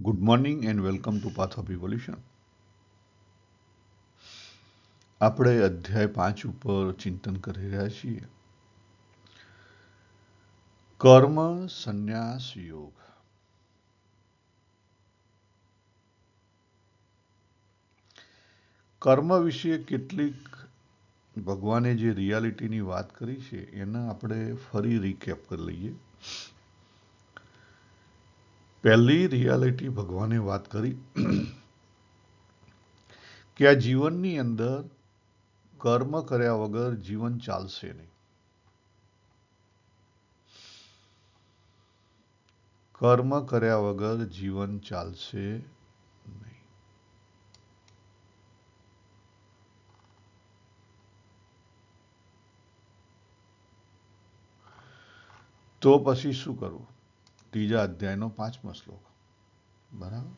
Good morning and welcome to path of evolution. આપણે અધ્યાય 5 ઉપર ચિંતન કરી રહ્યા છીએ. કર્મ સંન્યાસ યોગ. કર્મ વિશે કેટલીક ભગવાને જે રિયાલિટીની વાત કરી છે એના આપણે ફરી રીકેપ કરી લઈએ. પહેલી રિયાલિટી ભગવાને વાત કરી કે આ જીવનની અંદર કર્મ કર્યા વગર જીવન ચાલશે નહીં. કર્મ કર્યા વગર જીવન ચાલશે નહીં. તો પછી શું કરવું? ત્રીજા અધ્યાયનો 5મો શ્લોક. બરાબર.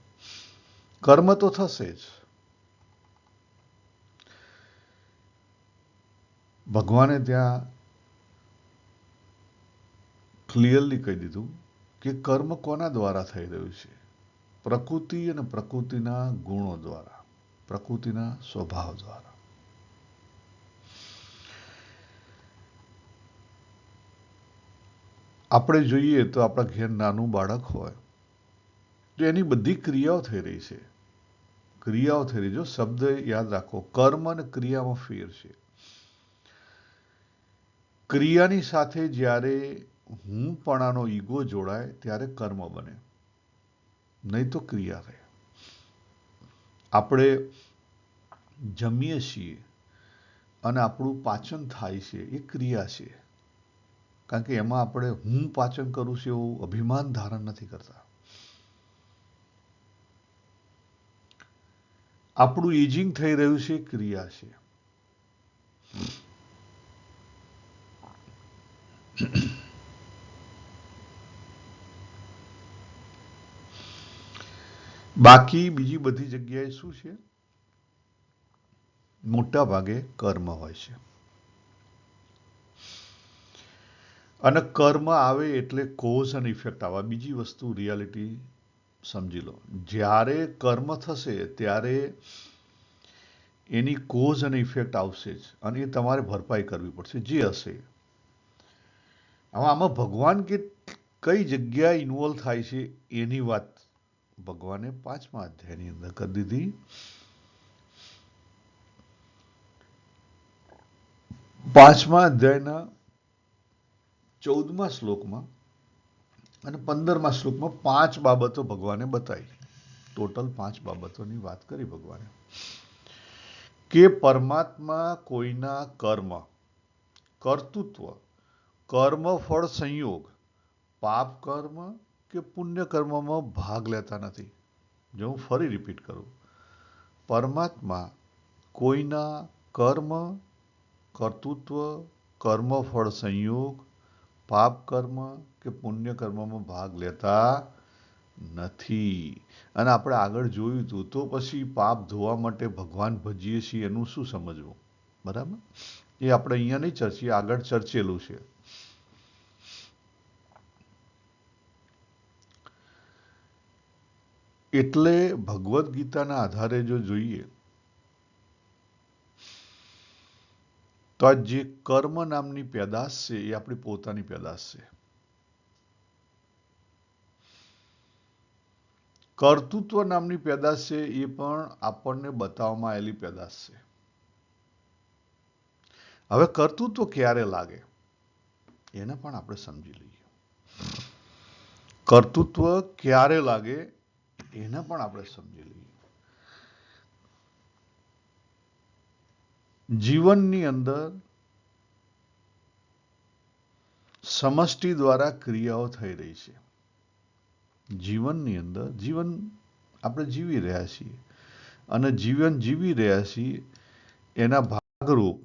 કર્મ તો થશે જ. ભગવાને ત્યાં ક્લિયરલી કહી દીધું કે કર્મ કોના દ્વારા થઈ રહ્યું છે? પ્રકૃતિ અને પ્રકૃતિના ગુણો દ્વારા, પ્રકૃતિના સ્વભાવ દ્વારા. આપણે જોઈએ તો આપણા ઘેર નાનું બાળક હોય તો એની બધી ક્રિયાઓ થઈ રહી છે. ક્રિયાઓ થઈ રહી. જો શબ્દ યાદ રાખો, કર્મ અને ક્રિયામાં ફેર છે. ક્રિયાની સાથે જ્યારે હુંપણાનો ઈગો જોડાય ત્યારે કર્મ બને, નહીં તો ક્રિયા રહે. આપણે જમીએ છીએ અને આપણું પાચન થાય છે, એ ક્રિયા છે. કારણ કે એમાં આપણે હું પાચન કરું છું એવું અભિમાન ધારણ નથી કરતા. આપણું એજિંગ થઈ રહ્યું છે, ક્રિયા છે. બાકી બીજી બધી જગ્યાએ શું છે? મોટા ભાગે કર્મ હોય છે. અને કર્મ આવે એટલે કોઝ અને ઇફેક્ટ આવે. બીજી વસ્તુ રિયાલિટી સમજી લો. જ્યારે કર્મ થશે ત્યારે એની કોઝ અને ઇફેક્ટ આવશે જ, અને એ તમારે ભરપાઈ કરવી પડશે જે હશે. હવે આમાં ભગવાન કઈ જગ્યાએ ઇન્વોલ્વ થાય છે એની વાત ભગવાને 5મા અધ્યાયની અંદર કરી દીધી. 5મા અધ્યાયના 14મા શ્લોકમાં અને 15મા શ્લોકમાં 5 બાબતો ભગવાને બતાવી. ટોટલ 5 બાબતોની વાત કરી ભગવાને કે પરમાત્મા કોઈના કર્મ, કર્તૃત્વ, કર્મ ફળ સંયોગ, પાપ કર્મ કે પુણ્ય કર્મમાં ભાગ લેતા નથી. જો હું ફરી રિપીટ કરું, પરમાત્મા કોઈના કર્મ, કર્તૃત્વ, કર્મ ફળ સંયોગ, પાપ કર્મ કે પુણ્ય કર્મમાં ભાગ લેતા નથી. અને આપણે આગળ જોયું હતું. તો પછી પાપ ધોવા માટે ભગવાન ભજીએ છીએ એનું શું સમજવું? બરાબર. એ આપણે અહીંયા નહીં ચર્ચીએ, આગળ ચર્ચેલું છે. એટલે ભગવદ્ ગીતાના આધારે જો જોઈએ તો આ જે કર્મ નામની પેદાશ છે એ આપણી પોતાની પેદાશ છે. કર્તૃત્વ નામની પેદાશ છે એ પણ આપણને બતાવવામાં આવેલી પેદાશ છે. હવે કર્તૃત્વ ક્યારે લાગે એને પણ આપણે સમજી લઈએ. કર્તૃત્વ ક્યારે લાગે એને પણ આપણે સમજી લઈએ. જીવનની અંદર સમષ્ટિ દ્વારા ક્રિયાઓ થઈ રહી છે. જીવનની અંદર જીવન આપણે જીવી રહ્યા છીએ અને જીવન જીવી રહ્યા છીએ એના ભાગરૂપ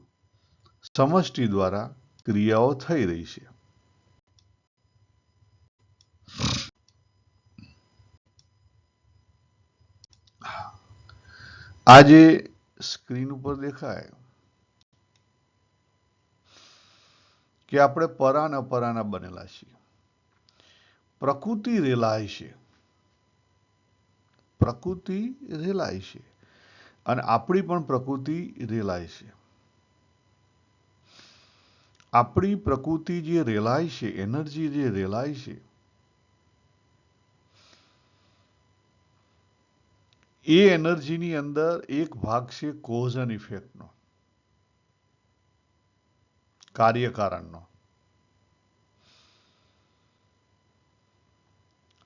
સમષ્ટિ દ્વારા ક્રિયાઓ થઈ રહી છે. આજે સ્ક્રીન ઉપર દેખાય કે આપણે પરા અને અપરાના બનેલા છીએ. પ્રકૃતિ રેલાય છે. પ્રકૃતિ રેલાય છે અને આપણી પણ પ્રકૃતિ રેલાય છે. આપણી પ્રકૃતિ જે રેલાય છે, એનર્જી જે રેલાય છે, એ એનર્જીની અંદર એક ભાગ છે કોઝ એન્ડ ઇફેક્ટનો, કાર્યકારણનો.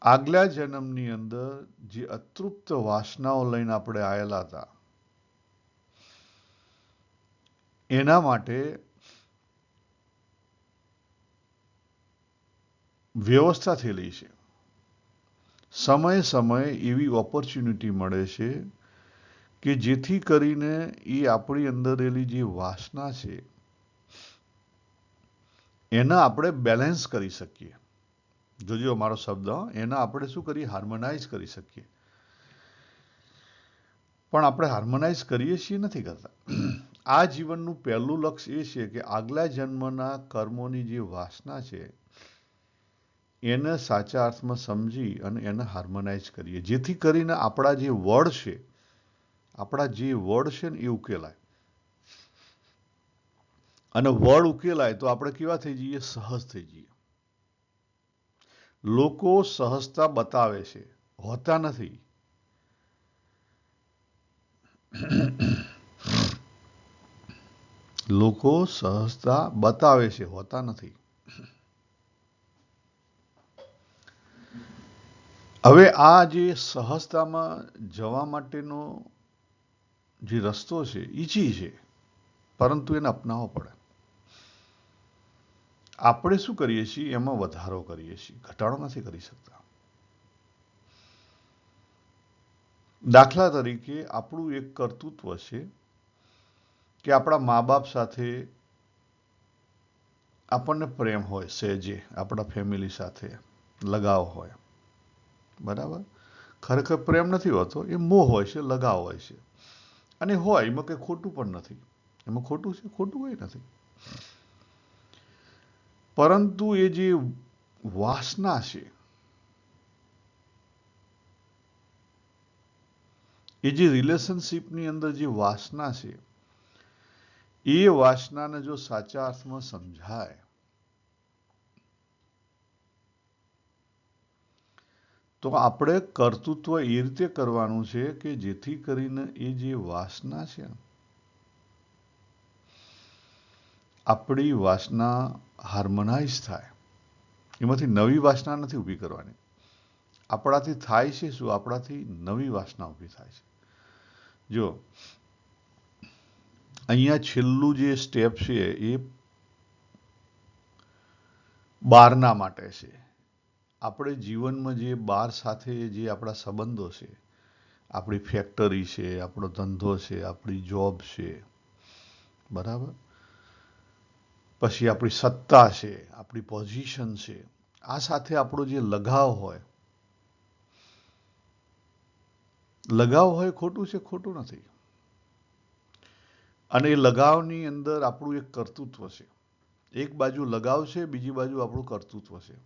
આગલા જન્મની અંદર જે અતૃપ્ત વાસનાઓ લઈને આપણે આવેલા હતા, એના માટે વ્યવસ્થા થયેલી છે. સમયે સમયે એવી ઓપોર્ચ્યુનિટી મળે છે કે જેથી કરીને એ આપણી અંદર રહેલી જે વાસના છે એના આપણે બેલેન્સ કરી શકીએ. જોજો મારો શબ્દ, એના આપણે શું કરીએ? હાર્મોનાઇઝ કરી શકીએ. પણ આપણે હાર્મોનાઇઝ કરીએ છીએ, નથી કરતા. આ જીવનનું પહેલું લક્ષ્ય એ છે કે આગલા જન્મના કર્મોની જે વાસના છે એને સાચા અર્થમાં સમજી અને એને હાર્મોનાઇઝ કરીએ, જેથી કરીને આપણા જે વડ છે ને એ ઉકેલાય. અને વડ ઉકેલાય તો આપણે કેવા થઈ જઈએ? સહજ થઈ જઈએ. લોકો સહજતા બતાવે છે, હોતા નથી. લોકો સહજતા બતાવે છે, હોતા નથી. હવે આ જે સહજતામાં જવા માટેનો જે રસ્તો છે ઈજી છે, પરંતુ એને અપનાવવો પડે. આપણે શું કરીએ છીએ? એમાં વધારો કરીએ છીએ, ઘટાડો નથી કરી શકતા. દાખલા તરીકે આપણું એક કર્તૃત્વ છે કે આપણા મા બાપ સાથે આપણને પ્રેમ હોય, સહેજે આપણા ફેમિલી સાથે લગાવ હોય, બરાબર? ખરેખર પ્રેમ નથી હોતો, એ મોહ હોય છે, લગાવ હોય છે. અને હોય એમાં કંઈ ખોટું પણ નથી. એમાં ખોટું છે? ખોટું કંઈ નથી. પરંતુ એ જે વાસના છે, એ જે રિલેશનશિપની અંદર જે વાસના છે, એ વાસનાને જો સાચા અર્થમાં સમજાય તો આપણે કર્તૃત્વ એ રીતે કરવાનું છે કે જેથી કરીને એ જે વાસના છે, આપણી વાસના હાર્મોનાઇઝ થાય. એમાંથી નવી વાસના નથી ઊભી કરવાની. આપણાથી થાય છે શું? આપણાથી નવી વાસના ઊભી થાય છે. જો અહીંયા છેલ્લું જે સ્ટેપ છે એ 12ના માટે છે. આપણે જીવનમાં જે 12 સાથે જે આપણા સંબંધો છે, આપણી ફેક્ટરી છે, આપણો ધંધો છે, આપણી જોબ છે, બરાબર? પછી આપણી સત્તા છે, આપણી પોઝિશન છે, આ સાથે આપણો જે લગાવ હોય ખોટું છે? ખોટું નથી. અને એ લગાવની અંદર આપણું એક કર્તૃત્વ છે. એક બાજુ લગાવ છે, બીજી બાજુ આપણું કર્તૃત્વ છે.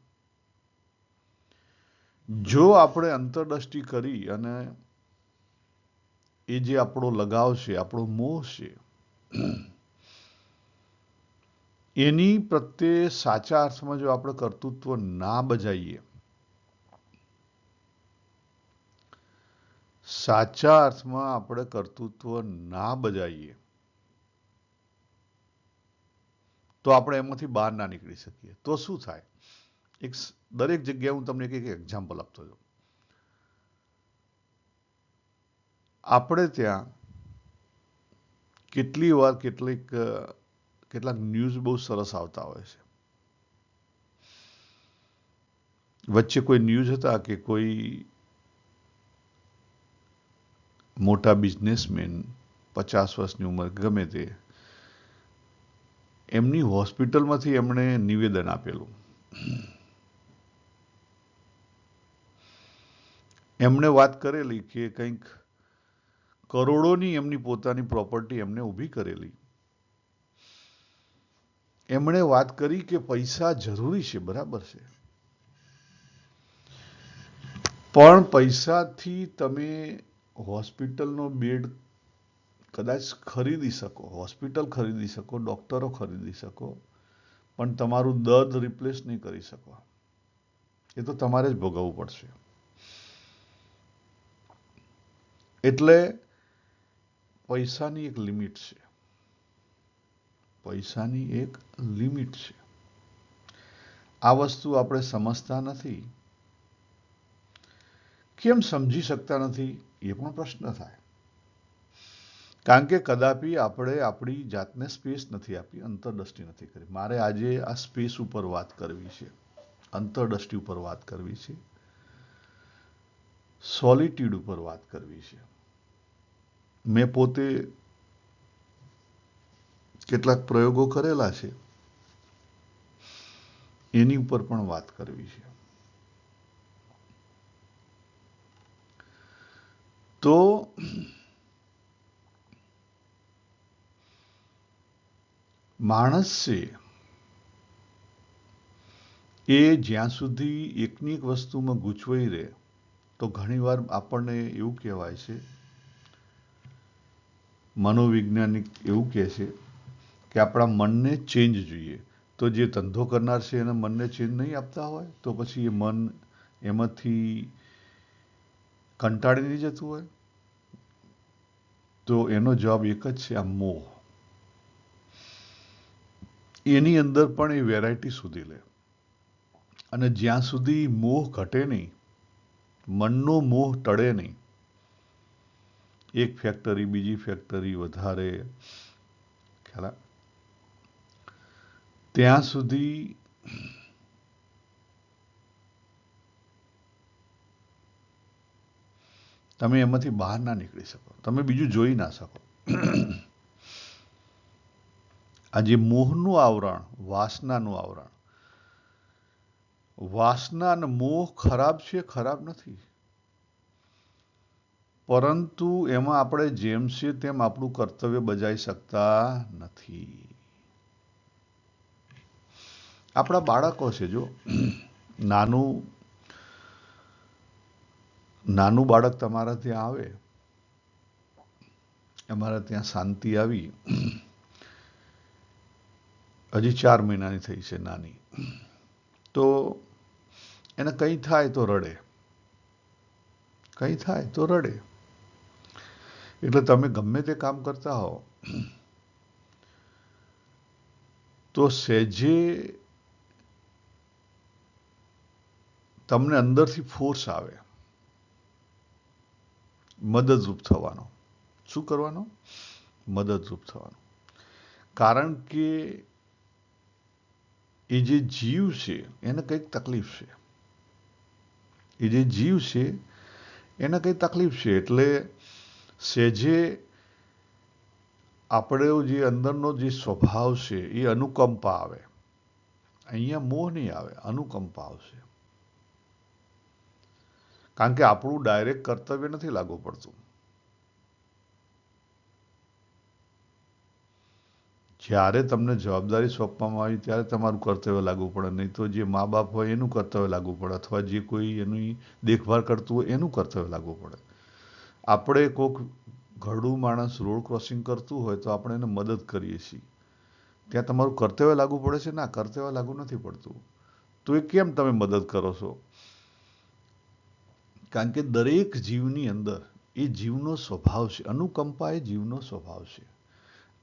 જો આપણે અંતરદ્રષ્ટિ કરી અને એ જે આપણો લગાવ છે, આપણો મોહ છે, એની પ્રત્યે સાચા અર્થમાં જો આપણે કર્તૃત્વ ના બજાવીએ, સાચા અર્થમાં આપણે કર્તૃત્વ ના બજાવીએ તો આપણે એમાંથી બહાર ના નીકળી શકીએ. તો શું થાય? દરેક જગ્યાએ હું તમને એક એક્ઝામ્પલ આપતો જાઉં. આપણે ત્યાં કેટલી વાર કેટલાક ન્યૂઝ બહુ સરસ આવતા હોય છે. વચ્ચે કોઈ ન્યૂઝ હતા કે કોઈ મોટા બિઝનેસમેન, 50 વર્ષની ઉંમર ગમે તે, એમની હોસ્પિટલમાંથી એમણે નિવેદન આપેલું. એમણે વાત કરેલી કે કંઈક કરોડોની એમની પોતાની પ્રોપર્ટી એમને ઊભી કરેલી. એમણે વાત કરી કે પૈસા જરૂરી છે, બરાબર છે, પણ પૈસાથી તમે હોસ્પિટલનો બેડ કદાચ ખરીદી શકો, હોસ્પિટલ ખરીદી શકો, ડોક્ટરો ખરીદી શકો, પણ તમારું દર્દ રિપ્લેસ નહીં કરી શકો. એ તો તમારે જ ભોગવવું પડશે. એટલે પૈસાની એક લિમિટ છે. પૈસાની એક લિમિટ છે. આ વસ્તુ આપણે સમજતા નથી. કેમ સમજી શકતા નથી એ પણ પ્રશ્ન થાય. કારણ કે કદાપી આપણે આપણી જાતને સ્પેસ નથી આપી, અંતરદ્રષ્ટિ નથી કરી. મારે આજે આ સ્પેસ ઉપર વાત કરવી છે, અંતરદ્રષ્ટિ ઉપર વાત કરવી છે, સોલિટ્યુડ ઉપર વાત કરવી છે. મેં પોતે કેટલાક પ્રયોગો કરેલા છે, એની ઉપર પણ વાત કરવી છે. તો માણસ છે એ જ્યાં સુધી એકની એક વસ્તુમાં ગૂંચવાઈ રહે તો ઘણીવાર આપણને એવું કહેવાય છે, મનોવૈજ્ઞાનિક એવું કહે છે કે આપણા મનને ચેન્જ જોઈએ. તો જે ધંધો કરનાર છે એના મનને ચેન્જ નહીં આપતા હોય તો પછી એ મન એમાંથી કંટાળી નહીં જતું હોય? તો એનો જવાબ એક જ છે, આ મોહ. એની અંદર પણ એ વેરાયટી શોધી લે. અને જ્યાં સુધી મોહ ઘટે નહીં, મનનો મોહ ટળે નહીં, એક ફેક્ટરી બીજી ફેક્ટરી વધારે, ખ્યાલ ત્યાં સુધી તમે એમાંથી બહાર ના નીકળી શકો, તમે બીજું જોઈ ના શકો. આ જે મોહનું આવરણ, વાસનાનું આવરણ, વાસના અને મોહ ખરાબ છે, ખરાબ નથી. પરંતુ એમાં આપણે જેમ છે તેમ આપણું કર્તવ્ય બજાવી શકતા નથી. આપણા બાળકો છે, જો નાનું બાળક તમારા ત્યાં આવે, અમારા ત્યાં શાંતિ આવી, હજી 4 મહિનાની થઈ છે નાની, તો એને કંઈ થાય તો રડે, કંઈ થાય તો રડે. એટલે તમે ગમે તે કામ કરતા હો તો સહેજે તમને અંદરથી ફોર્સ આવે મદદરૂપ થવાનો. શું કરવાનો? મદદરૂપ થવાનો. કારણ કે એ જે જીવ છે એને કંઈક તકલીફ છે. એ જે જીવ છે એને કંઈ તકલીફ છે. એટલે સહેજે આપણો જે અંદરનો જે સ્વભાવ છે એ અનુકંપા આવે. અહીંયા મોહ નહીં આવે, અનુકંપા આવશે. કારણ કે આપણું ડાયરેક્ટ કર્તવ્ય નથી લાગુ પડતું. જ્યારે તમને જવાબદારી સોંપવામાં આવી ત્યારે તમારું કર્તવ્ય લાગુ પડે, નહીં તો જે મા બાપ હોય એનું કર્તવ્ય લાગુ પડે, અથવા જે કોઈ એની દેખભાળ કરતું હોય એનું કર્તવ્ય લાગુ પડે. આપણે કોઈક ઘરડું માણસ રોડ ક્રોસિંગ કરતું હોય તો આપણે એને મદદ કરીએ છીએ, ત્યાં તમારું કર્તવ્ય લાગુ પડે છે? ના, કર્તવ્ય લાગુ નથી પડતું. તો એ કેમ તમે મદદ કરો છો? કારણ કે દરેક જીવની અંદર એ જીવનો સ્વભાવ છે, અનુકંપા એ જીવનો સ્વભાવ છે.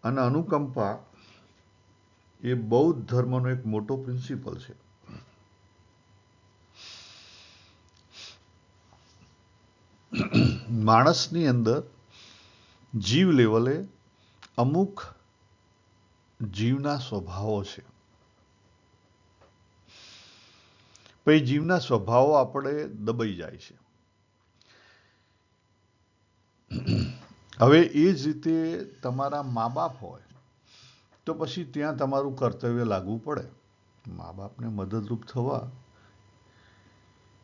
અને અનુકંપા એ બૌદ્ધ ધર્મનો એક મોટો પ્રિન્સિપલ છે. માણસની અંદર જીવ લેવલે અમુક જીવના સ્વભાવો છે. પછી જીવના સ્વભાવો આપણે દબાઈ જાય છે. હવે એ જ રીતે તમારા મા બાપ હોય તો પછી ત્યાં તમારું કર્તવ્ય લાગવું પડે. મા બાપને મદદરૂપ થવા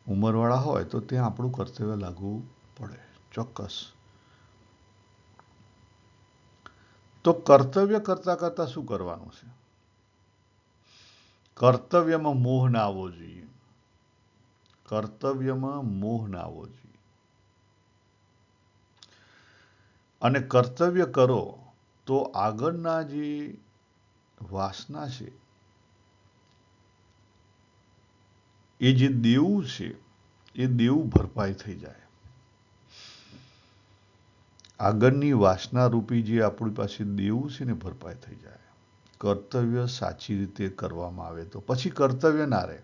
ઉંમરવાળા હોય તો ત્યાં આપણું કર્તવ્ય લાગવું પડે, ચોક્કસ. તો કર્તવ્ય કરતા કરતા શું કરવાનું છે? કર્તવ્યમાં મોહ ના આવવો જોઈએ. કર્તવ્યમાં મોહ ના આવવો જોઈએ. અને કર્તવ્ય કરો તો આગળના જે વાસના છે, એ જે દેવું છે, એ દેવું ભરપાઈ થઈ જાય. આગળની વાસના રૂપી જે આપણી પાસે દેવું છે ને ભરપાઈ થઈ જાય. કર્તવ્ય સાચી રીતે કરવામાં આવે તો પછી કર્તવ્ય ના રહે.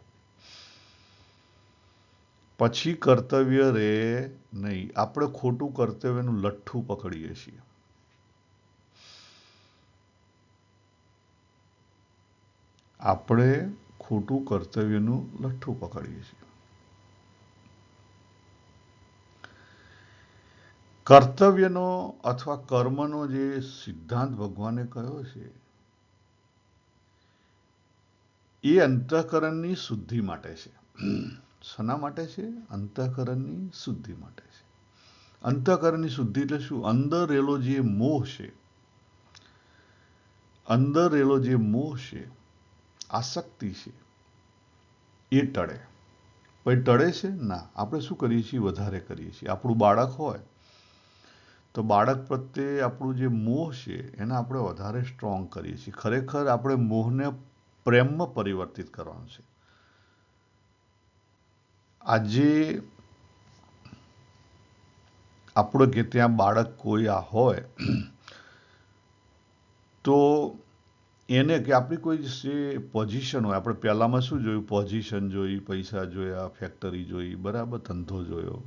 પછી કર્તવ્ય રહે નહીં. આપણે ખોટું કર્તવ્યનું લઠ્ઠું પકડીએ છીએ. આપણે ખોટું કર્તવ્યનું લઠ્ઠું પકડીએ છીએ. કર્તવ્યનો અથવા કર્મનો જે સિદ્ધાંત ભગવાને કહ્યો છે, એ અંતઃકરણની શુદ્ધિ માટે છે. શના માટે છે? અંતઃકરણની શુદ્ધિ માટે છે. અંતઃકરણની શુદ્ધિ એટલે શું? અંદર રહેલો જે મોહ છે, અંદર રહેલો જે મોહ છે, આસક્તિ છે, એ ટળે. પછી ટળે છે? ના. આપણે શું કરીએ છીએ? વધારે કરીએ છીએ. આપણું બાળક હોય તો બાળક પ્રત્યે આપણું જે મોહ છે એને આપણે વધારે સ્ટ્રોંગ કરીએ છીએ. ખરેખર આપણે મોહને પ્રેમમાં પરિવર્તિત કરવાનું છે. આજે આપણે કે ત્યાં બાળક કોઈ હોય તો એને કે આપણી કોઈ જે પોઝિશન હોય, આપણે પહેલામાં શું જોયું? પોઝિશન જોઈ, પૈસા જોયા, ફેક્ટરી જોઈ, બરાબર, ધંધો જોયો.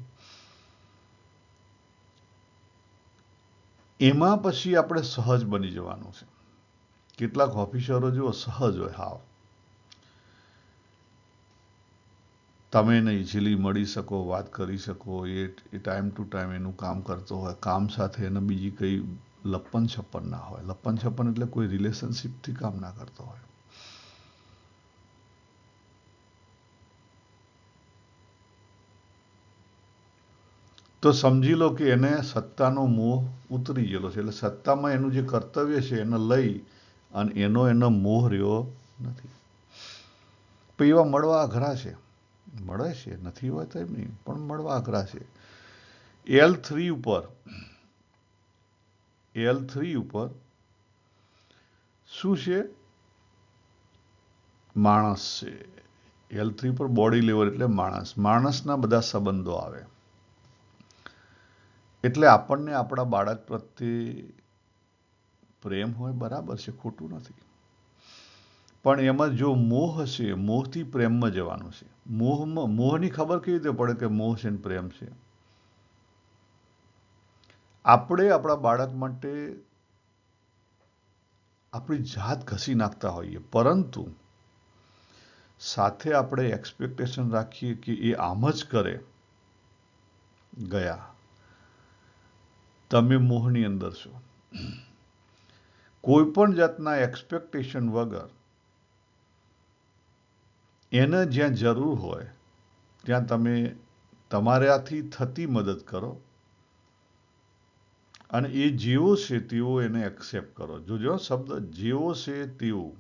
એમાં પછી આપણે સહજ બની જવાનું છે. કેટલાક ઓફિસરો જુઓ સહજ હોય, હાવ તમે એને ઇઝીલી મળી શકો, વાત કરી શકો, એ ટાઈમ ટુ ટાઈમ એનું કામ કરતો હોય, કામ સાથે એને બીજી કઈ લપ્પન છપ્પન ના હોય. લપ્પન છપ્પન એટલે કોઈ રિલેશનશીપથી કામ ના કરતો હોય. તો સમજી લો કે એને સત્તાનો મોહ ઉતરી ગયેલો છે. એટલે સત્તામાં એનું જે કર્તવ્ય છે એને લઈ અને એનો મોહ રહ્યો નથી. પણ એવા મળવા અઘરા છે. મળે છે, નથી હોય તો એમ નહીં, પણ મળવા અઘરા છે. L3 ઉપર શું છે? માણસ છે. L3 પર બોડી લેવલ એટલે માણસ. માણસના બધા સંબંધો આવે. એટલે આપણને આપણા બાળક પ્રત્યે પ્રેમ હોય, બરાબર છે, ખોટું નથી. પણ એમાં જો મોહ હશે, મોહથી પ્રેમમાં જવાનું છે. મોહની ખબર કેવી રીતે પડે કે મોહ છે ને પ્રેમ છે? આપણે આપણા બાળક માટે આપણી જાત ઘસી નાખતા હોઈએ, પરંતુ સાથે આપણે એક્સપેક્ટેશન રાખીએ કે એ આમ જ કરે. ગયા. તમે મોહની અંદર છો. કોઈ પણ જાતના એક્સપેક્ટેશન વગર એને જ્યાં જરૂર હોય ત્યાં તમે તમારાથી થતી મદદ કરો અને એ જેવો છે તેવો એને એક્સેપ્ટ કરો. જોજો શબ્દ, જેવો છે તેવું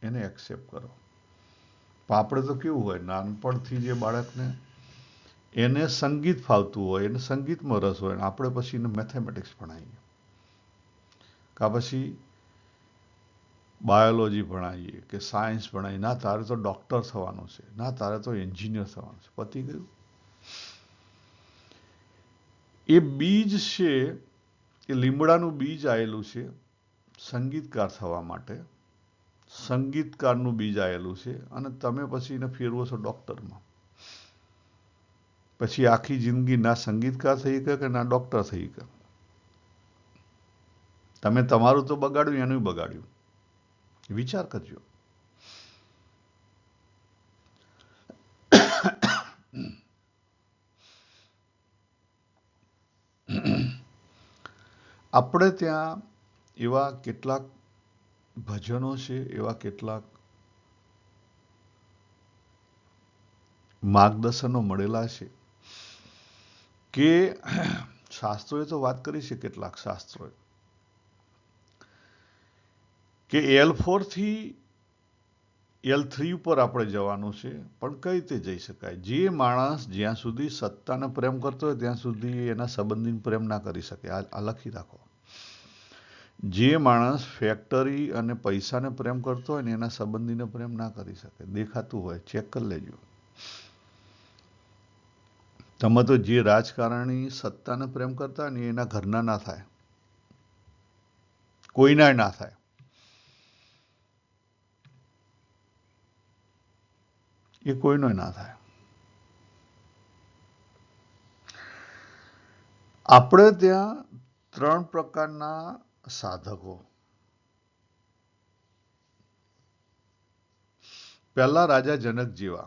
એને એક્સેપ્ટ કરો. આપણે તો કેવું હોય, નાનપણથી જે બાળકને એને સંગીત ફાવતું હોય, એને સંગીતમાં રસ હોય, આપણે પછી એને મેથેમેટિક્સ ભણાવીએ, કાં પછી બાયોલોજી ભણાવીએ કે સાયન્સ ભણાવીએ. ના, તારે તો ડોક્ટર થવાનું છે, ના તારે તો એન્જિનિયર થવાનું છે. પતી ગયું. એ બીજ છે, એ લીમડાનું બીજ આવેલું છે સંગીતકાર થવા માટે. સંગીતકારનું બીજ આવેલું છે અને તમે પછી એને ફેરવો છો ડોક્ટરમાં. પછી આખી જિંદગી ના સંગીતકાર થઈ શકે કે ના ડોક્ટર થઈ શકે. તમે તમારું તો બગાડ્યું, એનું બગાડ્યું. વિચાર કરજો. આપણે ત્યાં એવા કેટલાક ભજનો છે, એવા કેટલાક માર્ગદર્શનો મળેલા છે કે શાસ્ત્રોએ તો વાત કરી છે, કેટલાક શાસ્ત્રોએ, કે L4 થી L3 ઉપર આપણે જવાનું છે, પણ કઈ રીતે જઈ શકાય? જે માણસ જ્યાં સુધી સત્તાને પ્રેમ કરતો હોય ત્યાં સુધી એના સંબંધીને પ્રેમ ના કરી શકે. આ લખી રાખો. જે માણસ ફેક્ટરી અને પૈસાને પ્રેમ કરતો હોય ને એના સંબંધીને પ્રેમ ના કરી શકે. દેખાતું હોય, ચેક કરી લેજો. તમે તો જે રાજકારણી સત્તાને પ્રેમ કરતા હોય ને એના ઘરના ના થાય, કોઈના ના થાય. એ કોઈનો ના થાય. આપણે ત્યાં 3 પ્રકારના સાધકો. પહેલા રાજા જનક જેવા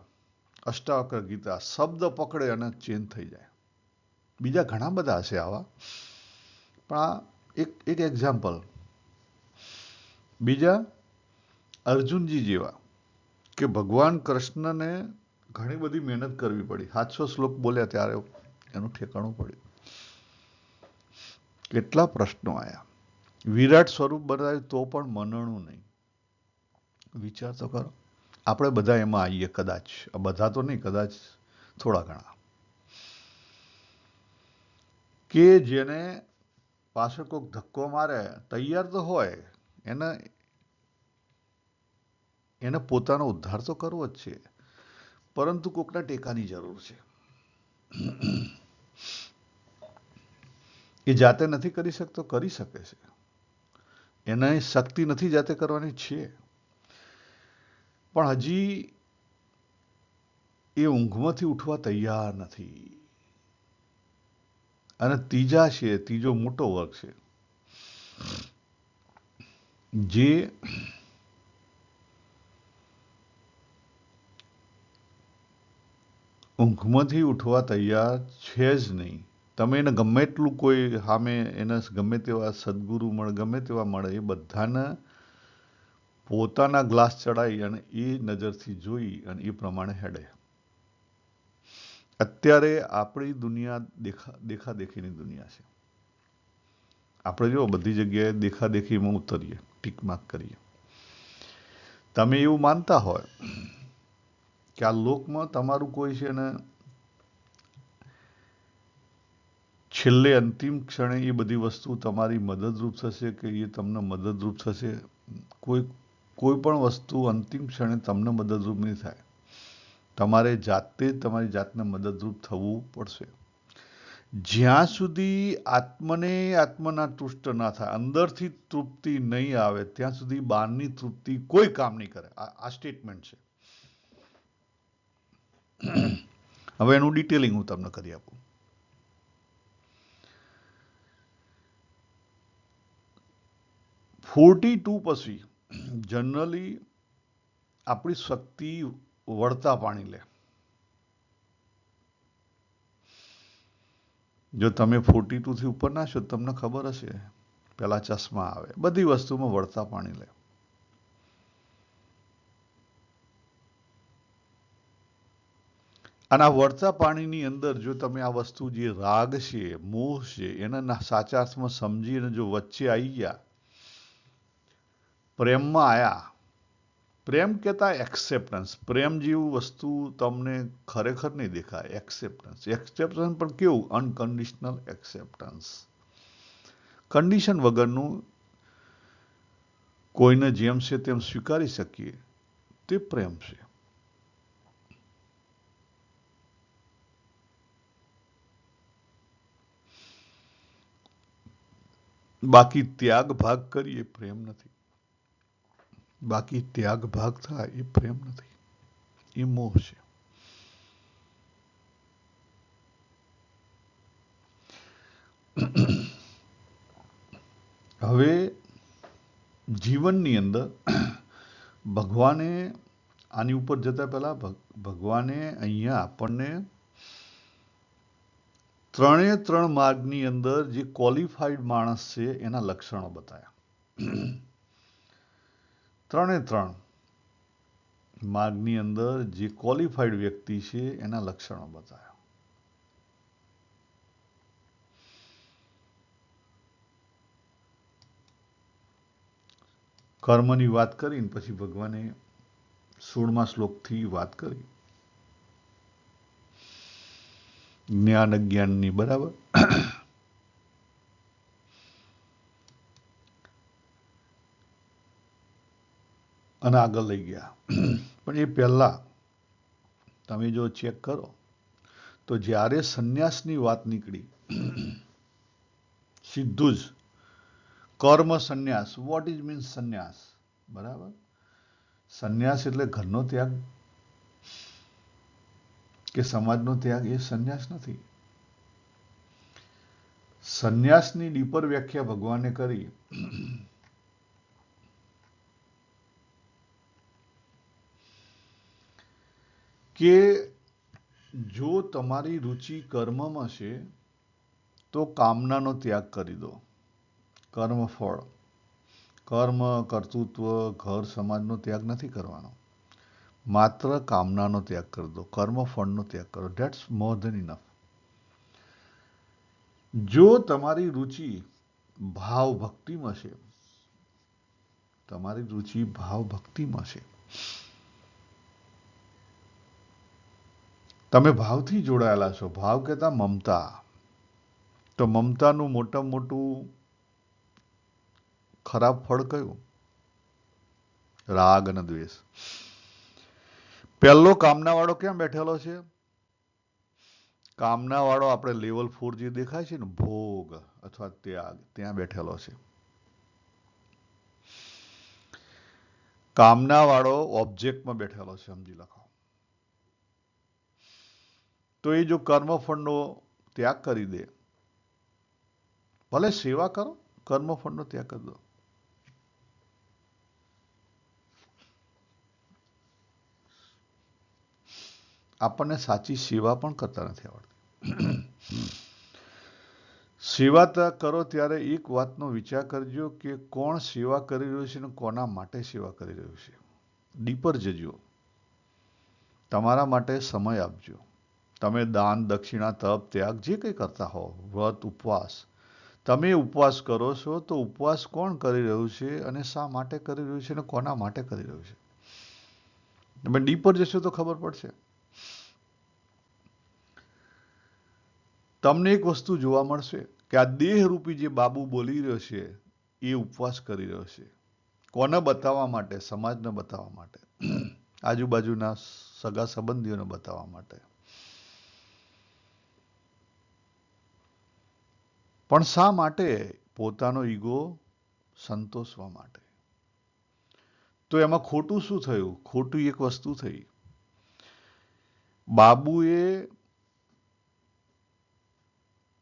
અષ્ટાવક્ર ગીતા શબ્દ પકડે અને ચેન્જ થઈ જાય. બીજા ઘણા બધા હશે આવા, પણ આ એક એક્ઝામ્પલ. બીજા અર્જુનજી જેવા કે ભગવાન કૃષ્ણને ઘણી બધી મહેનત કરવી પડી. 700 શ્લોક બોલ્યા ત્યારે એનું ઠેકાણું પડ્યું. કેટલા પ્રશ્નો આયા. વિરાટ સ્વરૂપ બનાવ્યું તો પણ મનણું નહીં. વિચાર તો કરો. આપણે બધા એમાં આવીએ કદાચ. બધા તો નહીં, કદાચ થોડા ઘણા. કે જેને પાછળ કોઈક ધક્કો મારે તૈયાર તો હોય, એને પોતાનો ઉદ્ધાર તો કરવો જ છે, પરંતુ કોકના ટેકાની જરૂર છે. એ જાતે નથી કરી શકતો, કરી શકે છે. એને શક્તિ નથી જાતે કરવાની, છે, પણ હજી એ ઊંઘમાંથી ઉઠવા તૈયાર નથી. અને ત્રીજો મોટો વર્ગ છે જે ઊંઘમાંથી ઉઠવા તૈયાર છે જ નહીં. તમે એને ગમે એટલું કોઈ સામે એને ગમે તેવા સદગુરુ મળે, ગમે તેવા મળે, એ બધાને પોતાના ગ્લાસ ચડાવી અને એ નજરથી જોઈ અને એ પ્રમાણે હેડે. અત્યારે આપણી દુનિયા દેખાદેખીની દુનિયા છે. આપણે જો બધી જગ્યાએ દેખાદેખીમાં ઉતરીએ, ટીક માર્ક કરીએ. તમે એવું માનતા હોય કે આ લોકમાં તમારું કોઈ છે ને છેલ્લે અંતિમ ક્ષણે એ બધી વસ્તુ તમારી મદદરૂપ થશે, કે એ તમને મદદરૂપ થશે. કોઈ પણ વસ્તુ અંતિમ ક્ષણે તમને મદદરૂપ નહીં થાય. તમારે જાતે જ તમારી જાતને મદદરૂપ થવું પડશે. જ્યાં સુધી આત્મના તુષ્ટ ના થાય, અંદરથી તૃપ્તિ નહીં આવે, ત્યાં સુધી બહારની તૃપ્તિ કોઈ કામ નહીં કરે. આ સ્ટેટમેન્ટ છે. હવે એનું ડિટેલિંગ હું તમને કરી આપું. $42 પછી જનરલી આપણી શક્તિ વળતા પાણી લે. જો તમે 42 થી ઉપર ના છો, તમને ખબર હશે, પેલા ચશ્મા આવે, બધી વસ્તુમાં વળતા પાણી લે. અને આ વળતા પાણીની અંદર જો તમે આ વસ્તુ જે રાગ છે, મોહ છે, એના સાચા અર્થમાં સમજીને જો વચ્ચે આવી ગયા, પ્રેમમાં આયા. પ્રેમ કહેતા એક્સેપ્ટન્સ. પ્રેમ જેવું વસ્તુ તમને ખરેખર નહીં દેખાય. એક્સેપ્ટન્સ પણ કેવું? Unconditional acceptance. કન્ડિશન વગરનું કોઈને જેમ છે તેમ સ્વીકારી શકીએ, તે પ્રેમ છે. બાકી ત્યાગ ભાગ કરીએ પ્રેમ નથી. બાકી ત્યાગ ભાગ થાય એ પ્રેમ નથી, એ મોહ છે. હવે જીવનની અંદર ભગવાને આની ઉપર જતા પહેલા ભગવાને અહીંયા આપણને 3 માર્ગની અંદર જે ક્વોલિફાઈડ માણસ છે એના લક્ષણો બતાવ્યા. 3 માર્ગની અંદર જે ક્વોલિફાઈડ વ્યક્તિ છે એના લક્ષણો બતાવ્યા. કર્મની વાત કરીને પછી ભગવાને 16મા શ્લોકથી વાત કરી જ્ઞાન અજ્ઞાનની, બરાબર. અને આગળ લઈ ગયા. પણ એ પહેલા તમે જો ચેક કરો તો જ્યારે સંન્યાસની વાત નીકળી, સીધું જ કર્મ સંન્યાસ. વોટ ઇઝ મીન્સ સંન્યાસ? બરાબર. સંન્યાસ એટલે ઘરનો ત્યાગ કે સમાજનો ત્યાગ, એ સંન્યાસ નથી. સંન્યાસની ડીપર વ્યાખ્યા ભગવાને કરી કે જો તમારી રુચિ કર્મમાં છે તો કામનાનો ત્યાગ કરી દો. કર્મફળ, કર્મ, કર્તૃત્વ, ઘર, સમાજનો ત્યાગ નથી કરવાનો. માત્ર કામનાનો ત્યાગ કરી દો, કર્મફળનો ત્યાગ કરો. That's more than enough. જો તમારી રુચિ ભાવ ભક્તિમાં છે, તમારી રુચિ ભાવ ભક્તિમાં છે, તમે ભાવથી જોડાયેલા છો, ભાવ કહેતા મમતા, તો મમતાનું મોટામાં મોટું ખરાબ ફળ કયું? રાગ અને દ્વેષ. પહેલો કામનાવાળો ક્યાં બેઠેલો છે? કામનાવાળો આપણે લેવલ 4 જે દેખાય છે ને, ભોગ અથવા ત્યાગ, ત્યાં બેઠેલો છે. કામનાવાળો ઓબ્જેક્ટમાં બેઠેલો છે, સમજી લખો. તો એ જો કર્મફળનો ત્યાગ કરી દે, ભલે સેવા કરો, કર્મફળનો ત્યાગ કરી દો. આપણને સાચી સેવા પણ કરતા નથી આવડતી. સેવા કરો ત્યારે એક વાતનો વિચાર કરજો કે કોણ સેવા કરી રહ્યું છે અને કોના માટે સેવા કરી રહ્યું છે. ડીપર જજો. તમારા માટે સમય આપજો. તમે દાન, દક્ષિણા, તપ, ત્યાગ જે કંઈ કરતા હો, વ્રત, ઉપવાસ, તમે ઉપવાસ કરો છો તો ઉપવાસ કોણ કરી રહ્યું છે અને શા માટે કરી રહ્યું છે અને કોના માટે કરી રહ્યું છે. તમે ડીપર જશો તો ખબર પડશે. તમને એક વસ્તુ જોવા મળશે કે આ દેહરૂપી જે બાબુ બોલી રહ્યો છે એ ઉપવાસ કરી રહ્યો છે. કોને બતાવવા માટે? સમાજને બતાવવા માટે, આજુબાજુના સગા સંબંધીઓને બતાવવા માટે. પણ શા માટે? પોતાનો ઈગો સંતોષવા માટે. તો એમાં ખોટું શું થયું? ખોટું એક વસ્તુ થઈ. બાબુએ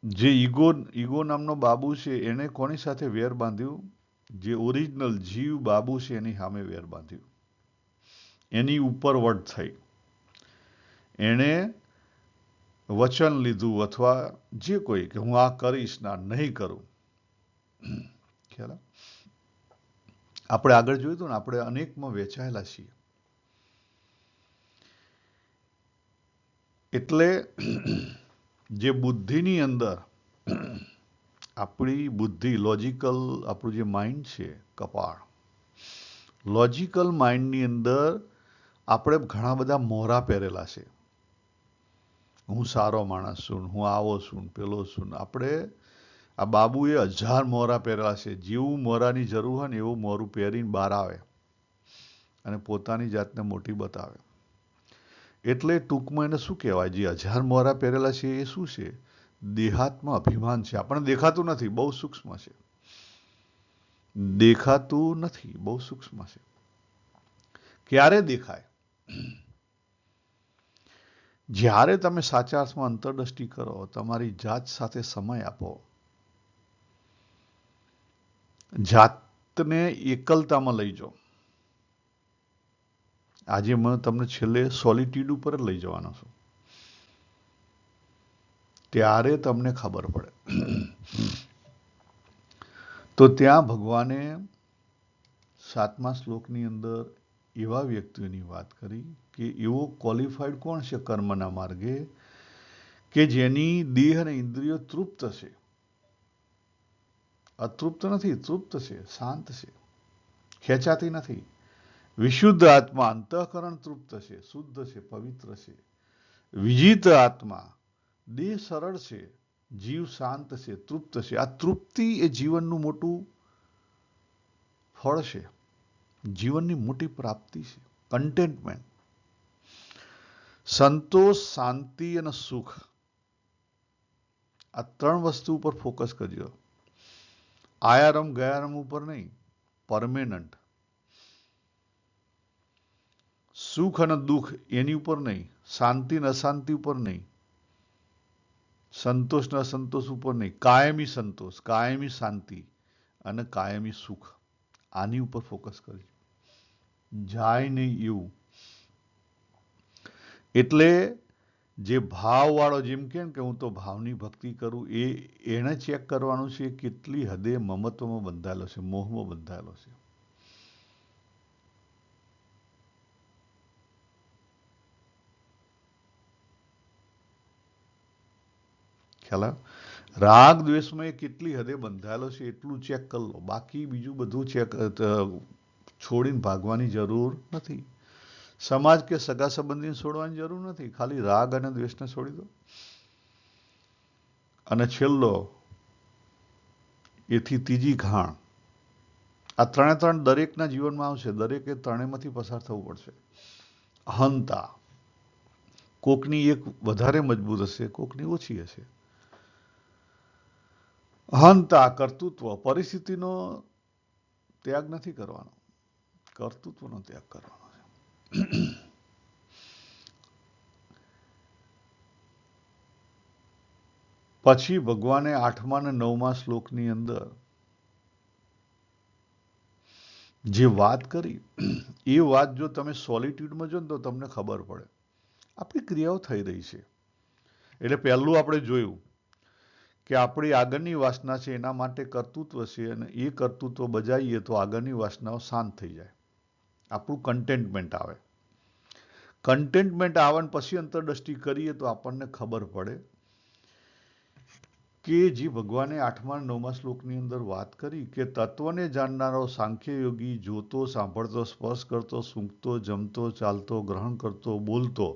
જે ઈગો નામનો બાબુ છે એને કોની સાથે વેર બાંધ્યું? જે ઓરિજિનલ જીવ બાબુ છે એની સામે વેર બાંધ્યું. એની ઉપર વટ થઈ. એણે વચન લીધું અથવા જે કોઈ કે હું આ કરીશ ના નહીં કરું. ખ્યાલ? આપણે આગળ જોયું હતું ને, આપણે અનેકમાં વહેંચાયેલા છીએ. એટલે જે બુદ્ધિની અંદર આપણી બુદ્ધિ, લોજિકલ આપણું જે માઇન્ડ છે, કપાળ, લોજિકલ માઇન્ડની અંદર આપણે ઘણા બધા મોહરા પહેરેલા છે. હું સારો માણસ છું, હું આવો છું, પેલો છું. આપણે આ બાબુએ 1000 મોહરા પહેરેલા છે. જેવું મોહરાની જરૂર હોય ને એવું મોહરું પહેરીને બહાર આવે અને પોતાની જાતને મોટી બતાવે. એટલે ટૂંકમાં એને શું કહેવાય? જે 1000 મોહરા પહેરેલા છે એ શું છે? દેહાત્મ અભિમાન છે. આપણને દેખાતું નથી, બહુ સૂક્ષ્મ છે. દેખાતું નથી, બહુ સૂક્ષ્મ છે. ક્યારે દેખાય? જ્યારે તમે સાચા અર્થમાં અંતરદ્રષ્ટિ કરો, તમારી જાત સાથે સમય આપો, જાતને એકલતામાં લઈ જાઓ. આજે હું તમને છેલ્લે સોલિટ્યુડ ઉપર જ લઈ જવાનો છું. ત્યારે તમને ખબર પડે. તો ત્યાં ભગવાને 7મા શ્લોકની અંદર એવા વ્યક્તિઓની વાત કરી કે એવો ક્વોલિફાઈડ કોણ છે કર્મના માર્ગે કે જેની દેહ અને ઇન્દ્રિયો તૃપ્ત છે. અતૃપ્ત નથી, તૃપ્ત છે, શાંત છે, ખેંચાતી નથી. વિશુદ્ધ આત્મા અંતઃકરણ તૃપ્ત છે, શુદ્ધ છે, પવિત્ર છે. વિજિત આત્મા દેહ સરળ છે, જીવ શાંત છે, તૃપ્ત છે. આ તૃપ્તિ એ જીવનનું મોટું ફળ છે, જીવનની મોટી પ્રાપ્તિ છે. કન્ટેન્ટમેન્ટ, સંતોષ, શાંતિ અને સુખ, આ ત્રણ વસ્તુ ઉપર ફોકસ કરજો. આયારમ ગયારમ ઉપર નહીં, પરમેનન્ટ. સુખ અને દુઃખ એની ઉપર નહીં, શાંતિ ને અશાંતિ ઉપર નહીં, સંતોષ ને અસંતોષ ઉપર નહીં. કાયમી સંતોષ, કાયમી શાંતિ અને કાયમી સુખ, આની ઉપર ફોકસ કરજો. જાય નહીં એવું. એટલે જે ભાવવાળો, જેમ કેમ કે હું તો ભાવની ભક્તિ કરું, એને ચેક કરવાનું છે કેટલી હદે મમત્વમાં બંધાયેલો છે, મોહમાં બંધાયેલો છે. ખ્યાલ રાગ દ્વેષમાં એ કેટલી હદે બંધાયેલો છે એટલું ચેક કરી લો. બાકી બીજું બધું ચેક છોડીને ભાગવાની જરૂર નથી. સમાજ કે સગા સંબંધીને છોડવાની જરૂર નથી, ખાલી રાગ અને દ્વેષને છોડી દો. અને છેલ્લો એથી ત્રીજી ઘાણ, આ ત્રણે ત્રણ દરેકના જીવનમાં આવશે, દરેકે ત્રણેયમાંથી પસાર થવું પડશે. અહંતા, કોકની એક વધારે મજબૂત હશે, કોકની ઓછી હશે. અહંતા, કર્તૃત્વ, પરિસ્થિતિનો ત્યાગ નથી કરવાનો, કર્તૃત્વનો ત્યાગ કરવાનો છે. પછી ભગવાને 8મા અને 9મા શ્લોકની અંદર જે વાત કરી, એ વાત જો તમે સોલિટ્યુડમાં જો ને તો તમને ખબર પડે આપણી ક્રિયાઓ થઈ રહી છે. એટલે પહેલું આપણે જોયું કે આપણી આગળની વાસના છે એના માટે કર્તૃત્વ છે, અને એ કર્તૃત્વ બજાવીએ તો આગળની વાસનાઓ શાંત થઈ જાય, આપણું કન્ટેન્ટમેન્ટ આવે. કન્ટેન્ટમેન્ટ આવે ને પછી અંતરદ્રષ્ટિ કરીએ તો આપણને ખબર પડે કે જે ભગવાને 8મા 9મા શ્લોકની અંદર વાત કરી કે તત્વને જાણનારો સાંખ્ય યોગી જોતો, સાંભળતો, સ્પર્શ કરતો, સૂંઘતો, જમતો, ચાલતો, ગ્રહણ કરતો, બોલતો,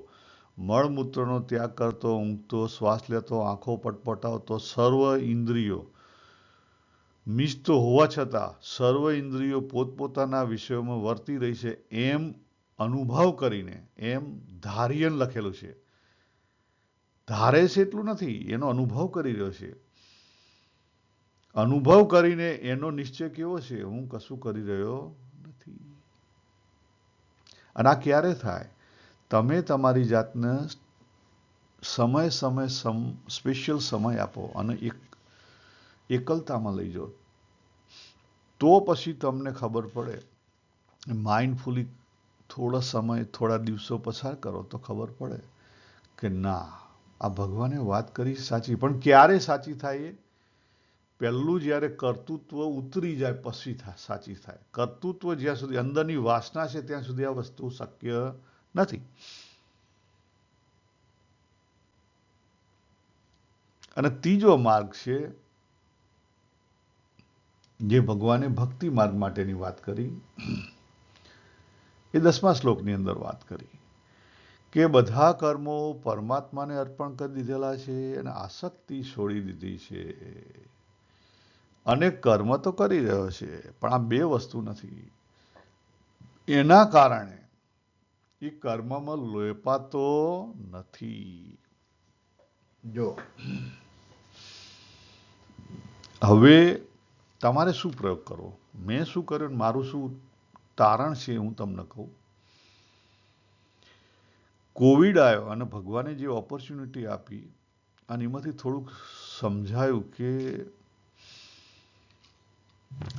મળમૂત્રનો ત્યાગ કરતો, ઊંઘતો, શ્વાસ લેતો, આંખો પટપટાવતો, સર્વ ઇન્દ્રિયો મિશતો હોવા છતાં સર્વ ઇન્દ્રિયો પોતપોતાના વિષયોમાં વર્તી રહી છે એમ અનુભવ કરીને, એમ ધાર્યન લખેલું છે. ધારે છે એટલું નથી, એનો અનુભવ કરી રહ્યો છે. અનુભવ કરીને એનો નિશ્ચય કેવો છે, હું કશું કરી રહ્યો નથી. અને આ ક્યારે થાય? તમે તમારી જાતને સમય સ્પેશિયલ સમય આપો અને એકલતામાં લઈ જાઓ, તો પછી તમને ખબર પડે. માઇન્ડફુલી થોડા સમય, થોડા દિવસો પસાર કરો તો ખબર પડે કે ના, આ ભગવાને વાત કરી સાચી. પણ ક્યારે સાચી થાય? એ પહેલું જ્યારે કર્તૃત્વ ઉતરી જાય પછી સાચી થાય. કર્તૃત્વ જ્યાં સુધી અંદરની વાસના છે ત્યાં સુધી આ વસ્તુ શક્ય નથી. અને ત્રીજો માર્ગ છે જે ભગવાને ભક્તિ માર્ગ માટેની વાત કરી, એ 10મા શ્લોકની અંદર વાત કરી કે બધા કર્મો પરમાત્માને અર્પણ કરી દીધેલા છે અને આસક્તિ છોડી દીધી છે. અનેક કર્મ તો કરી રહ્યો છે પણ આ બે વસ્તુ નથી. એના કારણે એ કર્મમાં લોપાતો નથી. જો હવે તમારે શું પ્રયોગ કરવો, મેં શું કર્યું, મારું શું તારણ છે, હું તમને કહું. કોવિડ આવ્યો અને ભગવાને જે ઓપોર્ચ્યુનિટી આપી અને એમાંથી થોડુંક સમજાયું કે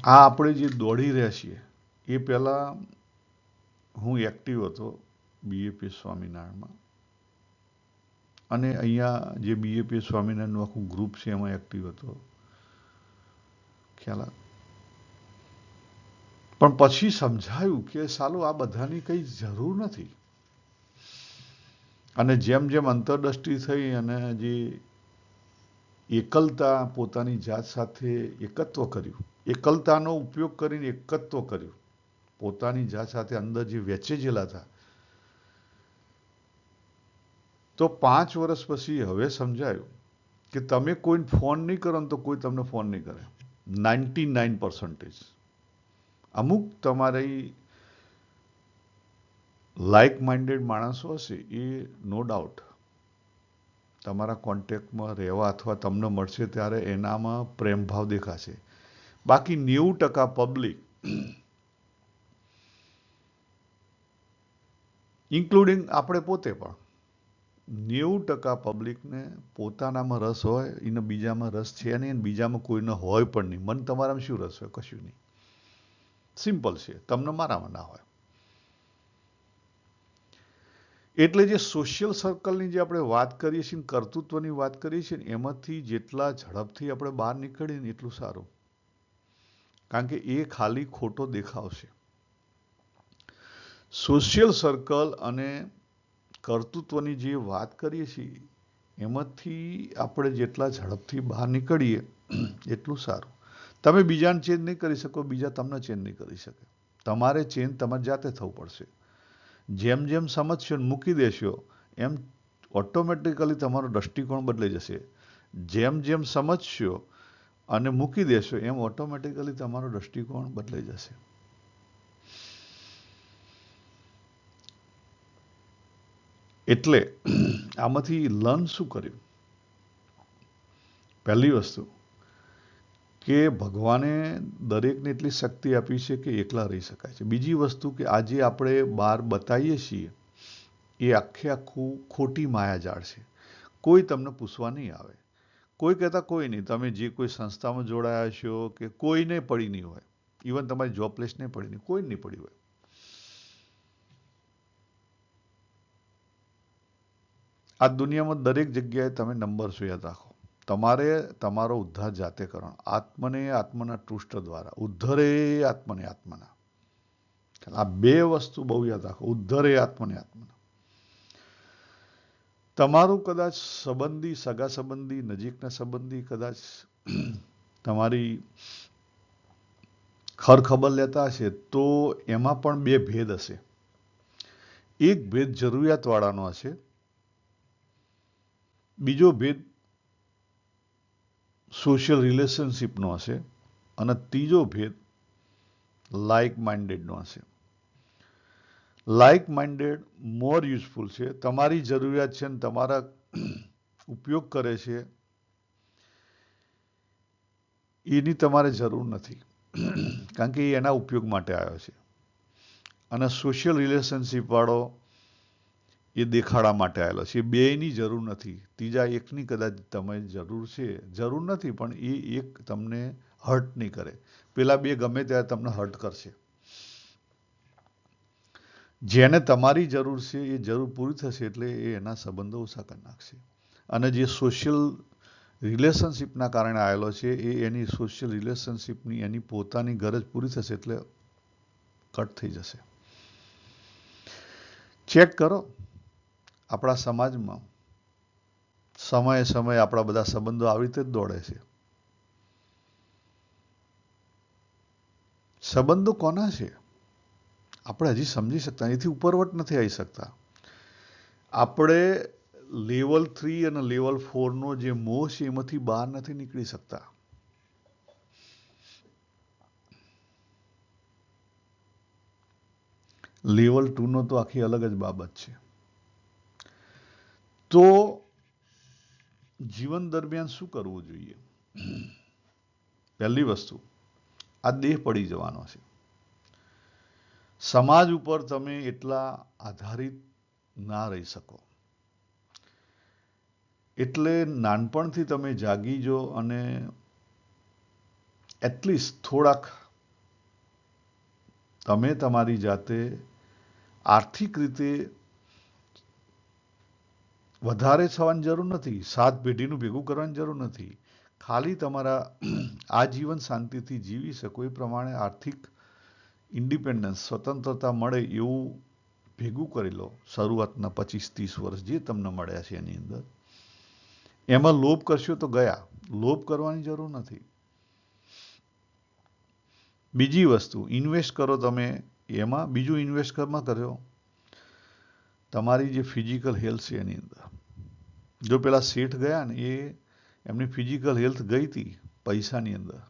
આ આપણે જે દોડી રહ્યા છીએ, એ પહેલાં હું એક્ટિવ હતો બીએપી સ્વામિનારાયણમાં, અને અહીંયા જે બીએપી સ્વામિનારાયણનું આખું ગ્રુપ છે એમાં એક્ટિવ હતો, ખ્યાલ. પણ પછી સમજાયું કે સાલું આ બધાની કંઈ જરૂર નથી. અને જેમ જેમ અંતરદ્રષ્ટિ થઈ અને જે એકલતા, પોતાની જાત સાથે એકત્વ કર્યું, એકલતાનો ઉપયોગ કરીને એકત્વ કર્યું, પોતાની જાત સાથે અંદર જે વેચેજેલા હતા, તો 5 વર્ષ પછી હવે સમજાયું કે તમે કોઈને ફોન નહીં કરો ને તો કોઈ તમને ફોન નહીં કરે. 99%. અમુક તમારી લાઇક માઇન્ડેડ માણસો હશે, એ નો ડાઉટ તમારા કોન્ટેક્ટમાં રહેવા અથવા તમને મળશે ત્યારે એનામાં પ્રેમભાવ દેખાશે. બાકી 90% પબ્લિક, ઇન્ક્લુડિંગ આપણે પોતે પણ, 90% પબ્લિકને પોતાનામાં રસ હોય, એને બીજામાં રસ છે નહીં, અને બીજામાં કોઈને હોય પણ નહીં. મને તમારામાં શું રસ હોય? કશું નહીં. સિમ્પલ છે. તમને મારામાં ના હોય. એટલે જે સોશિયલ સર્કલની જે આપણે વાત કરીએ છીએ, કર્તૃત્વની વાત કરીએ છીએ, એમાંથી જેટલા ઝડપથી આપણે બહાર નીકળીએ ને એટલું સારું. કારણ કે એ ખાલી ખોટો દેખાવશે. સોશિયલ સર્કલ અને કર્તૃત્વની જે વાત કરીએ છીએ, એમાંથી આપણે જેટલા ઝડપથી બહાર નીકળીએ એટલું સારું. તમે બીજાને ચેન્જ નહીં કરી શકો, બીજા તમને ચેન્જ નહીં કરી શકે. તમારે ચેન્જ તમારે જાતે થવું પડશે. જેમ જેમ સમજશો ને મૂકી દેશો, એમ ઓટોમેટિકલી તમારો દૃષ્ટિકોણ બદલાઈ જશે. જેમ જેમ સમજશો અને મૂકી દેશો, એમ ઓટોમેટિકલી તમારો દૃષ્ટિકોણ બદલાઈ જશે. એટલે આમાંથી લર્ન શું કર્યું? પહેલી વસ્તુ કે ભગવાને દરેકને એટલી શક્તિ આપી છે કે એકલા રહી શકાય છે. બીજી વસ્તુ કે આજે આપણે બહાર બતાવીએ છીએ એ આખું ખોટી માયાજાળ છે. કોઈ તમને પૂછવા નહીં આવે. કોઈ કહેતા કોઈ નહીં. તમે જે કોઈ સંસ્થામાં જોડાયા છો કે કોઈને પડી નહીં હોય, ઇવન તમારી જોબ પ્લેસને પડી નહીં, કોઈ નહીં પડી હોય. આ દુનિયામાં દરેક જગ્યાએ તમે નંબર છો, યાદ રાખો. તમારે તમારો ઉદ્ધાર જાતે કરવાનો. આત્મને આત્મના તૃષ્ટ દ્વારા, ઉદ્ધરે આત્મને આત્મના. આ બે વસ્તુ બહુ યાદ રાખો. ઉદ્ધરે આત્મને આત્મના. તમારું કદાચ સંબંધી, સગા સંબંધી, નજીકના સંબંધી કદાચ તમારી ખબર લેતા હશે, તો એમાં પણ બે ભેદ હશે. એક ભેદ જરૂરિયાતવાળાનો હશે, બીજો ભેદ સોશિયલ રિલેશનશીપનો હશે, અને ત્રીજો ભેદ લાઇક માઇન્ડેડનો હશે. લાઇક માઇન્ડેડ મોર યુઝફુલ છે. તમારી જરૂરિયાત છે ને તમારા ઉપયોગ કરે છે, એની તમારે જરૂર નથી, કારણ કે એ એના ઉપયોગ માટે આવ્યો છે. અને સોશિયલ રિલેશનશીપ વાળો એ દેખાડા માટે આવેલો છે. બેયની જરૂર નથી. ત્રીજા એકની કદાચ તમે જરૂર છે, જરૂર નથી, પણ એ એક તમને હર્ટ નહીં કરે. પેલા બે ગમે ત્યારે તમને હર્ટ કરશે. જેને તમારી જરૂર છે એ જરૂર પૂરી થશે એટલે એ એના સંબંધો ઓછા કરી નાખશે. અને જે સોશિયલ રિલેશનશીપના કારણે આવેલો છે, એ એની સોશિયલ રિલેશનશીપની એની પોતાની ગરજ પૂરી થશે એટલે કટ થઈ જશે. ચેક કરો. આપણા સમાજમાં સમયે સમયે આપણા બધા સંબંધો આવી રીતે જ દોડે છે. સંબંધો કોના છે આપણે હજી સમજી શકતા, એથી ઉપરવટ નથી આવી શકતા. આપણે લેવલ 3 અને લેવલ 4નો જે મોહ છે એમાંથી બહાર નથી નીકળી શકતા. લેવલ 2નો તો આખી અલગ જ બાબત છે. તો જીવન દરમિયાન શું કરવું જોઈએ? પહેલી વસ્તુ, આ દેહ પડી જવાનો છે. સમાજ ઉપર તમે એટલા આધારિત ના રહી શકો. એટલે નાનપણથી તમે જાગી જો અને એટલીસ્ટ થોડાક તમે તમારી જાતે આર્થિક રીતે વધારે થવાની જરૂર નથી. 7 પેઢીનું ભેગું કરવાની જરૂર નથી. ખાલી તમારા આજીવન શાંતિથી જીવી શકો એ પ્રમાણે આર્થિક ઇન્ડિપેન્ડન્સ, સ્વતંત્રતા મળે એવું ભેગું કરી લો. શરૂઆતના 25-30 વર્ષ જે તમને મળ્યા છે એની અંદર. એમાં લોભ કરશો તો ગયા. લોભ કરવાની જરૂર નથી. બીજી વસ્તુ, ઇન્વેસ્ટ કરો તમે એમાં બીજું ઇન્વેસ્ટ કર્યો તમારી જે ફિઝિકલ હેલ્થ છે એની અંદર. જો પેલા શેઠ ગયા ને એ એમની ફિઝિકલ હેલ્થ ગઈ હતી પૈસાની અંદર.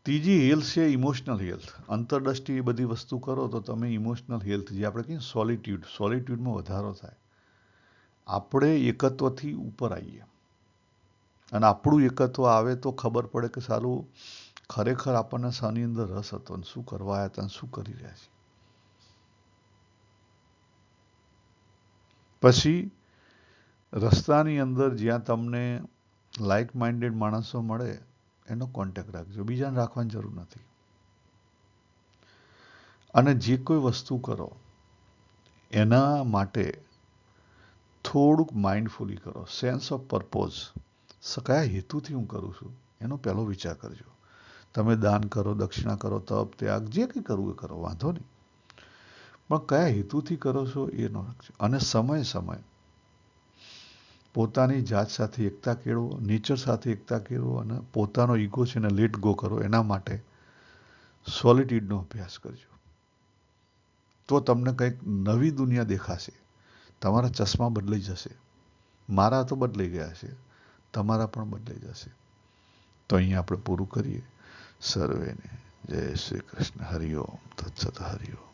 ત્રીજી હેલ્થ છે ઇમોશનલ હેલ્થ. અંતરદ્રષ્ટિ એ બધી વસ્તુ કરો તો તમે ઇમોશનલ હેલ્થ જે આપણે કહીએ સોલિટ્યુડમાં વધારો થાય. આપણે એકત્વથી ઉપર આવીએ અને આપણું એકત્વ આવે તો ખબર પડે કે સારું ખરેખર આપણને શાની અંદર રસ હતો ને શું કરવા આવ્યા હતા શું કરી રહ્યા છીએ. પછી રસ્તાની અંદર જ્યાં તમને લાઇક માઇન્ડેડ માણસો મળે એનો કોન્ટેક્ટ રાખજો, બીજાને રાખવાની જરૂર નથી. અને જે કોઈ વસ્તુ કરો એના માટે થોડુંક માઇન્ડફુલી કરો. સેન્સ ઓફ પર્પોઝ, કયા હેતુથી હું કરું છું એનો પહેલો વિચાર કરજો. તમે દાન કરો, દક્ષિણા કરો, તપ, ત્યાગ, જે કંઈ કરવું એ કરો, વાંધો નહીં, પણ કયા હેતુથી કરો છો એ ન રાખજો. અને સમય પોતાની જાત સાથે એકતા કેળવો, નેચર સાથે એકતા કેળવો અને પોતાનો ઈગો છે એને લેટ ગો કરો. એના માટે સોલિટ્યુડનો અભ્યાસ કરજો. તો તમને કંઈક નવી દુનિયા દેખાશે. તમારા ચશ્મા બદલાઈ જશે. મારા તો બદલાઈ ગયા છે, તમારા પણ બદલાઈ જશે. તો અહીંયા આપણે પૂરું કરીએ. સર્વેને જય શ્રી કૃષ્ણ. હરિઓમ તત્સત. હરિઓમ.